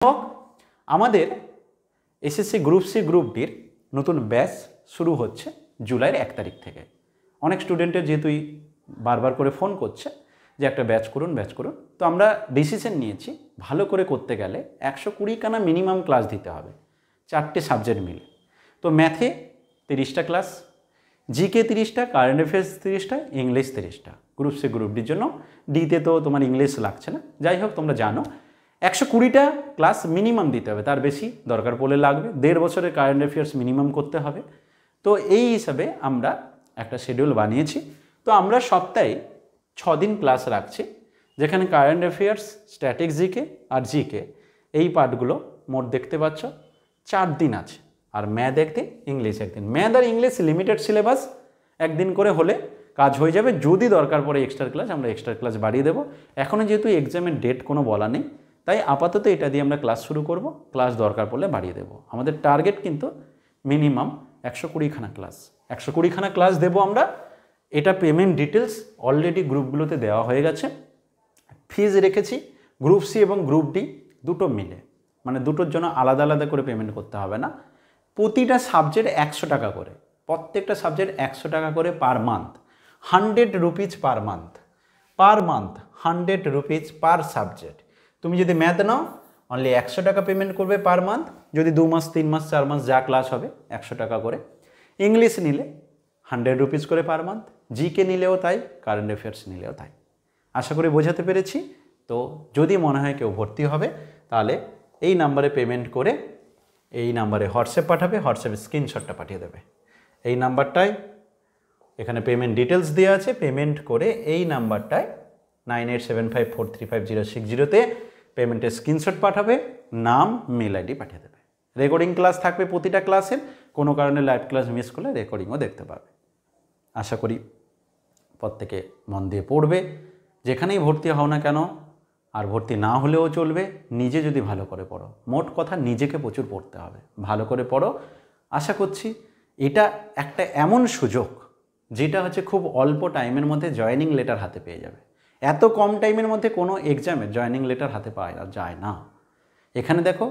হোক আমাদের SSC group C group ডির নতুন ব্যাচ শুরু হচ্ছে জুলাইয়ের 1 তারিখ থেকে। অনেক স্টুডেন্টের যেহেতু বারবার করে ফোন করছে যে একটা ব্যাচ করুন ব্যাচ করুন, তো আমরা ডিসিশন নিয়েছি ভালো করে করতে গেলে 120 খানা মিনিমাম ক্লাস দিতে হবে 4টে সাবজেক্ট মিলে। তো ম্যাথে 30টা ক্লাস, জিকে 30টা, কারেন্ট অ্যাফেয়ার্স 30টা, ইংলিশ 30টা। গ্রুপ সি গ্রুপ ডির জন্য ডিতে তো তোমার ইংলিশ লাগছে না, যাই হোক তোমরা জানো 120টা ক্লাস মিনিমাম দিতে হবে, তার বেশি দরকার পড়লে লাগবে। 1.5 বছরের কারেন্ট অ্যাফেয়ার্স মিনিমাম করতে হবে। তো এই হিসাবে আমরা একটা শিডিউল বানিয়েছি। তো আমরা সপ্তাহে 6 দিন ক্লাস রাখছি, যেখানে কারেন্ট অ্যাফেয়ার্স, স্ট্যাটিক জিকে আর জিকে এই পার্টগুলো মোট দেখতে পাচ্ছ 4 দিন আছে। আর ম্যাথ একদিন, ইংলিশ একদিন। ম্যাথ আর ইংলিশ লিমিটেড সিলেবাস, একদিন করে হলে কাজ হয়ে যাবে। যদি দরকার পড়ে এক্সট্রা ক্লাস, আমরা এক্সট্রা ক্লাস বাড়িয়ে দেবো। এখনও যেহেতু এক্সামের ডেট কোনো বলা নেই, তাই আপাতত এটা দিয়ে আমরা ক্লাস শুরু করব। ক্লাস দরকার পড়লে বাড়িয়ে দেবো। আমাদের টার্গেট কিন্তু মিনিমাম 120 খানা ক্লাস, 120 খানা ক্লাস দেবো আমরা। এটা পেমেন্ট ডিটেলস অলরেডি গ্রুপগুলোতে দেওয়া হয়ে গেছে। ফিজ রেখেছি গ্রুপ সি এবং গ্রুপ ডি দুটো মিলে, মানে দুটোর জন্য আলাদা আলাদা করে পেমেন্ট করতে হবে না। প্রতিটা সাবজেক্ট 100 টাকা করে, প্রত্যেকটা সাবজেক্ট 100 টাকা করে per month, 100 rupees per month. 100 rupees পার সাবজেক্ট। তুমি যদি ম্যাথ নাও অনলি 100 টাকা পেমেন্ট করবে পার মান্থ। যদি 2 মাস 3 মাস 4 মাস যা ক্লাস হবে 100 টাকা করে। ইংলিশ নিলে 100 রুপিজ করে পার মান্থ। জিকে নিলেও তাই, কারেন্ট অ্যাফেয়ার্স নিলেও তাই। আশা করি বোঝাতে পেরেছি। তো যদি মনে হয় কেউ ভর্তি হবে, তাহলে এই নাম্বারে পেমেন্ট করে এই নাম্বারে হোয়াটসঅ্যাপ পাঠাবে, হোয়াটসঅ্যাপে স্ক্রিনশটটা পাঠিয়ে দেবে। এই নাম্বারটায় এখানে পেমেন্ট ডিটেলস দেওয়া আছে। পেমেন্ট করে এই নাম্বারটায় 9875435060-তে পেমেন্টের স্ক্রিনশট পাঠাবে, নাম, মেল আইডি পাঠিয়ে দেবে। রেকর্ডিং ক্লাস থাকবে প্রতিটা ক্লাসের, কোনো কারণে লাইভ ক্লাস মিস করলে রেকর্ডিংও দেখতে পাবে। আশা করি প্রত্যেকে মন দিয়ে পড়বে। যেখানেই ভর্তি হও না কেন, আর ভর্তি না হলেও চলবে, নিজে যদি ভালো করে পড়ো। মোট কথা নিজেকে প্রচুর পড়তে হবে, ভালো করে পড়ো। আশা করছি এটা একটা এমন সুযোগ যেটা হচ্ছে খুব অল্প টাইমের মধ্যে জয়েনিং লেটার হাতে পেয়ে যাবে। এত কম টাইমের মধ্যে কোনো এক্সামের জয়েনিং লেটার হাতে পাওয়া যায় না। এখানে দেখো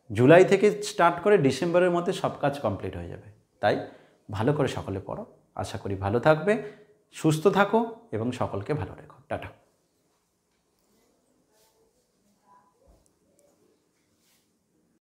জুলাই থেকে স্টার্ট করে ডিসেম্বরের মধ্যে সব কাজ কমপ্লিট হয়ে যাবে। তাই ভালো করে সকলে পড়ো। আশা করি ভালো থাকবে, সুস্থ থাকো এবং সকলকে ভালো রেখো। টাটা।